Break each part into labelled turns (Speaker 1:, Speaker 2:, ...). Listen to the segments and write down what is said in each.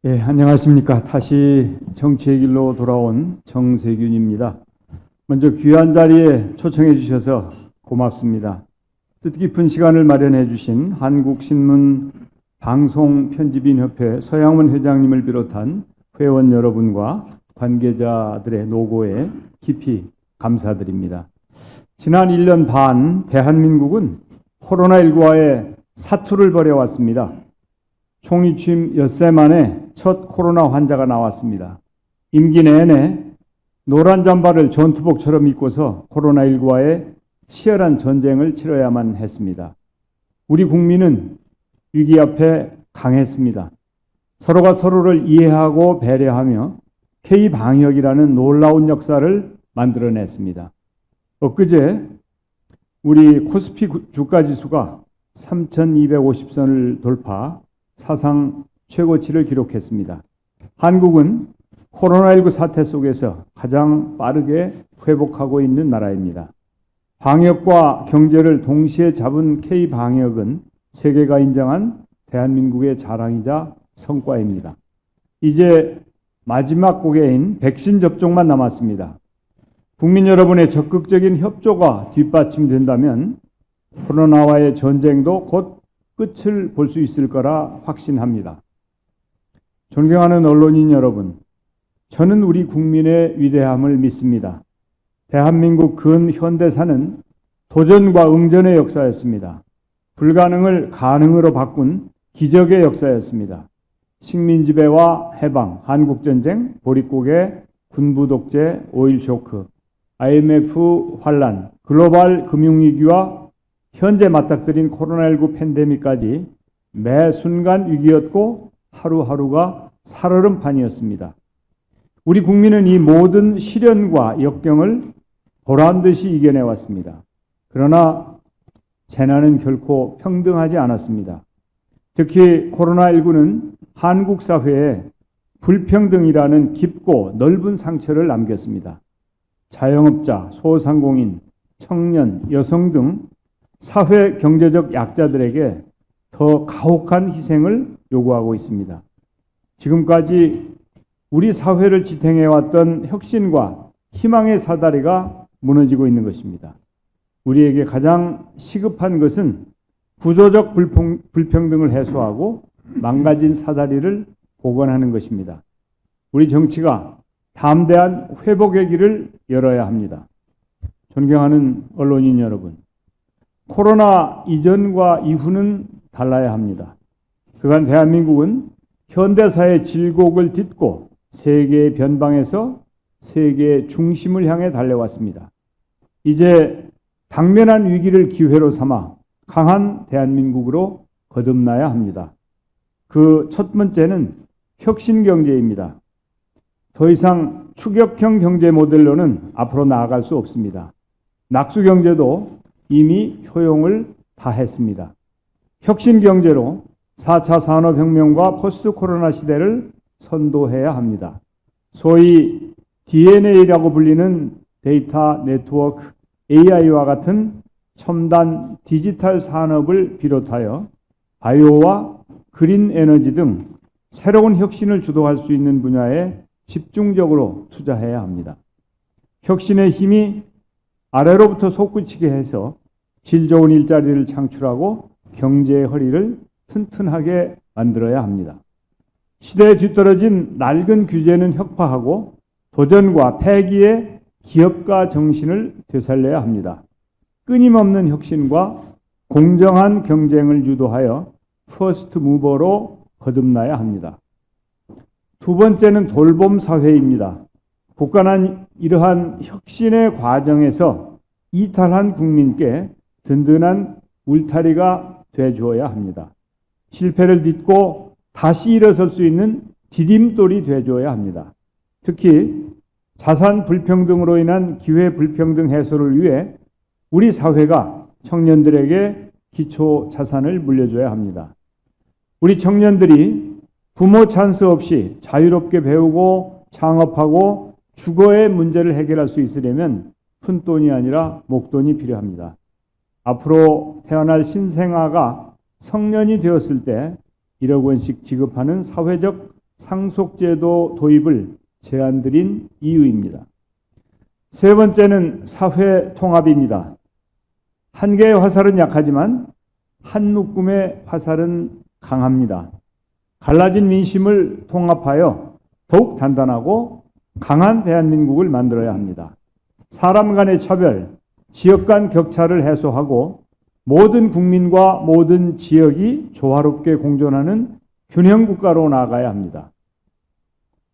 Speaker 1: 안녕하십니까. 다시 정치의 길로 돌아온 정세균입니다. 먼저 귀한 자리에 초청해 주셔서 고맙습니다. 뜻깊은 시간을 마련해 주신 한국신문 방송편집인협회 서양원 회장님을 비롯한 회원 여러분과 관계자들의 노고에 깊이 감사드립니다. 지난 1년 반 대한민국은 코로나19와의 사투를 벌여왔습니다. 총리 취임 엿새 만에 첫 코로나 환자가 나왔습니다. 임기 내내 노란 잠바를 전투복처럼 입고서 코로나19와의 치열한 전쟁을 치러야만 했습니다. 우리 국민은 위기 앞에 강했습니다. 서로가 서로를 이해하고 배려하며 K-방역이라는 놀라운 역사를 만들어냈습니다. 엊그제 우리 코스피 주가지수가 3,250선을 돌파 사상 최고치를 기록했습니다. 한국은 코로나19 사태 속에서 가장 빠르게 회복하고 있는 나라입니다. 방역과 경제를 동시에 잡은 K-방역은 세계가 인정한 대한민국의 자랑이자 성과입니다. 이제 마지막 고개인 백신 접종만 남았습니다. 국민 여러분의 적극적인 협조가 뒷받침된다면 코로나와의 전쟁도 곧 끝을 볼 수 있을 거라 확신합니다. 존경하는 언론인 여러분, 저는 우리 국민의 위대함을 믿습니다. 대한민국 근현대사는 도전과 응전의 역사였습니다. 불가능을 가능으로 바꾼 기적의 역사였습니다. 식민지배와 해방, 한국전쟁, 보릿고개, 군부 독재, 오일 쇼크, IMF 환란, 글로벌 금융위기와 현재 맞닥뜨린 코로나19 팬데믹까지 매 순간 위기였고 하루하루가 살얼음판이었습니다. 우리 국민은 이 모든 시련과 역경을 보란듯이 이겨내왔습니다. 그러나 재난은 결코 평등하지 않았습니다. 특히 코로나19는 한국 사회에 불평등이라는 깊고 넓은 상처를 남겼습니다. 자영업자, 소상공인, 청년, 여성 등 사회 경제적 약자들에게 더 가혹한 희생을 요구하고 있습니다. 지금까지 우리 사회를 지탱해왔던 혁신과 희망의 사다리가 무너지고 있는 것입니다. 우리에게 가장 시급한 것은 구조적 불평등을 해소하고 망가진 사다리를 복원하는 것입니다. 우리 정치가 담대한 회복의 길을 열어야 합니다. 존경하는 언론인 여러분, 코로나 이전과 이후는 달라야 합니다. 그간 대한민국은 현대사의 질곡을 딛고 세계의 변방에서 세계의 중심을 향해 달려왔습니다. 이제 당면한 위기를 기회로 삼아 강한 대한민국으로 거듭나야 합니다. 그 첫 번째는 혁신경제입니다. 더 이상 추격형 경제 모델로는 앞으로 나아갈 수 없습니다. 낙수경제도 이미 효용을 다했습니다. 혁신경제로 4차 산업혁명과 포스트 코로나 시대를 선도해야 합니다. 소위 DNA라고 불리는 데이터 네트워크, AI와 같은 첨단 디지털 산업을 비롯하여 바이오와 그린 에너지 등 새로운 혁신을 주도할 수 있는 분야에 집중적으로 투자해야 합니다. 혁신의 힘이 아래로부터 솟구치게 해서 질 좋은 일자리를 창출하고 경제의 허리를 튼튼하게 만들어야 합니다. 시대에 뒤떨어진 낡은 규제는 혁파하고 도전과 패기의 기업가 정신을 되살려야 합니다. 끊임없는 혁신과 공정한 경쟁을 유도하여 퍼스트 무버로 거듭나야 합니다. 두 번째는 돌봄 사회입니다. 국가는 이러한 혁신의 과정에서 이탈한 국민께 든든한 울타리가 되어줘야 합니다. 실패를 딛고 다시 일어설 수 있는 디딤돌이 되어줘야 합니다. 특히 자산 불평등으로 인한 기회 불평등 해소를 위해 우리 사회가 청년들에게 기초 자산을 물려줘야 합니다. 우리 청년들이 부모 찬스 없이 자유롭게 배우고 창업하고 주거의 문제를 해결할 수 있으려면 푼돈이 아니라 목돈이 필요합니다. 앞으로 태어날 신생아가 성년이 되었을 때 1억 원씩 지급하는 사회적 상속제도 도입을 제안드린 이유입니다. 세 번째는 사회 통합입니다. 한 개의 화살은 약하지만 한 묶음의 화살은 강합니다. 갈라진 민심을 통합하여 더욱 단단하고 강한 대한민국을 만들어야 합니다. 사람 간의 차별, 지역 간 격차를 해소하고 모든 국민과 모든 지역이 조화롭게 공존하는 균형 국가로 나아가야 합니다.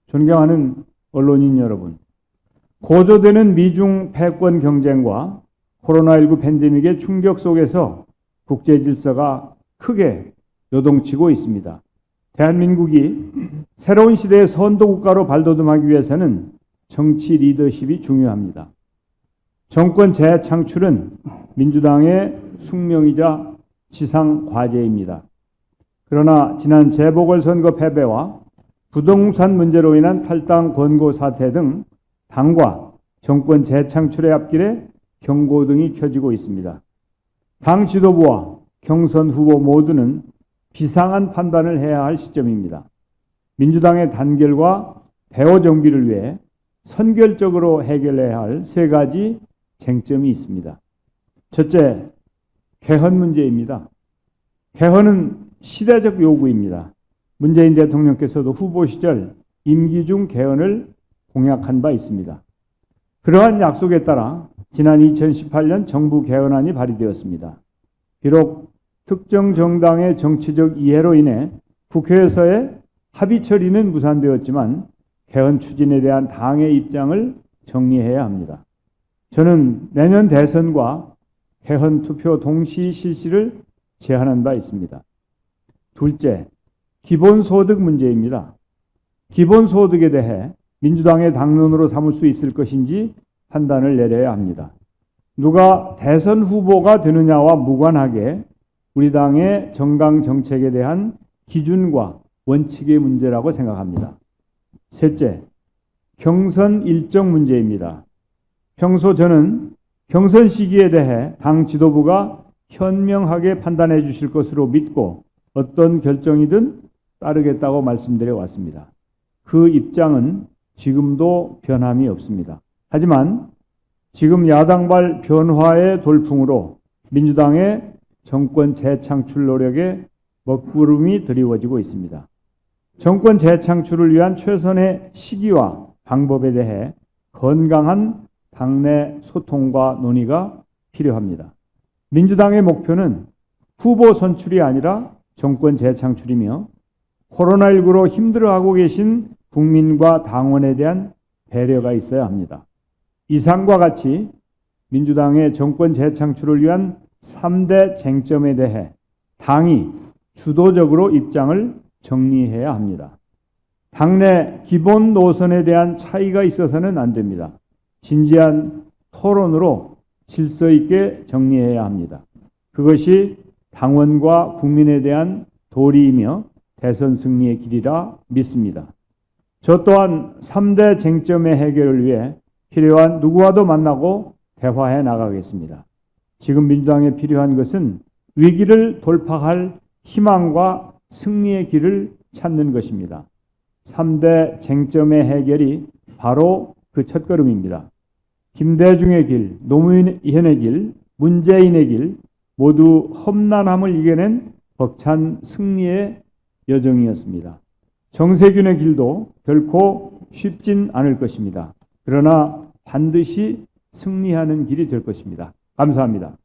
Speaker 1: 존경하는 언론인 여러분, 고조되는 미중 패권 경쟁과 코로나19 팬데믹의 충격 속에서 국제 질서가 크게 요동치고 있습니다. 대한민국이 새로운 시대의 선도국가로 발돋움하기 위해서는 정치 리더십이 중요합니다. 정권 재창출은 민주당의 숙명이자 지상 과제입니다. 그러나 지난 재보궐선거 패배와 부동산 문제로 인한 탈당 권고 사태 등 당과 정권 재창출의 앞길에 경고등이 켜지고 있습니다. 당 지도부와 경선 후보 모두는 비상한 판단을 해야 할 시점입니다. 민주당의 단결과 대호 정비를 위해 선결적으로 해결해야 할 세 가지 쟁점이 있습니다. 첫째, 개헌 문제입니다. 개헌은 시대적 요구입니다. 문재인 대통령께서도 후보 시절 임기 중 개헌을 공약한 바 있습니다. 그러한 약속에 따라 지난 2018년 정부 개헌안이 발의되었습니다. 비록 특정 정당의 정치적 이해로 인해 국회에서의 합의 처리는 무산되었지만 개헌 추진에 대한 당의 입장을 정리해야 합니다. 저는 내년 대선과 개헌 투표 동시 실시를 제안한 바 있습니다. 둘째, 기본소득 문제입니다. 기본소득에 대해 민주당의 당론으로 삼을 수 있을 것인지 판단을 내려야 합니다. 누가 대선 후보가 되느냐와 무관하게 우리 당의 정강 정책에 대한 기준과 원칙의 문제라고 생각합니다. 셋째, 경선 일정 문제입니다. 평소 저는 경선 시기에 대해 당 지도부가 현명하게 판단해 주실 것으로 믿고 어떤 결정이든 따르겠다고 말씀드려 왔습니다. 그 입장은 지금도 변함이 없습니다. 하지만 지금 야당발 변화의 돌풍으로 민주당의 정권 재창출 노력에 먹구름이 드리워지고 있습니다. 정권 재창출을 위한 최선의 시기와 방법에 대해 건강한 당내 소통과 논의가 필요합니다. 민주당의 목표는 후보 선출이 아니라 정권 재창출이며 코로나19로 힘들어하고 계신 국민과 당원에 대한 배려가 있어야 합니다. 이상과 같이 민주당의 정권 재창출을 위한 3대 쟁점에 대해 당이 주도적으로 입장을 정리해야 합니다. 당내 기본 노선에 대한 차이가 있어서는 안 됩니다. 진지한 토론으로 질서 있게 정리해야 합니다. 그것이 당원과 국민에 대한 도리이며 대선 승리의 길이라 믿습니다. 저 또한 3대 쟁점의 해결을 위해 필요한 누구와도 만나고 대화해 나가겠습니다. 지금 민주당에 필요한 것은 위기를 돌파할 희망과 승리의 길을 찾는 것입니다. 3대 쟁점의 해결이 바로 그 첫걸음입니다. 김대중의 길, 노무현의 길, 문재인의 길 모두 험난함을 이겨낸 벅찬 승리의 여정이었습니다. 정세균의 길도 결코 쉽진 않을 것입니다. 그러나 반드시 승리하는 길이 될 것입니다. 감사합니다.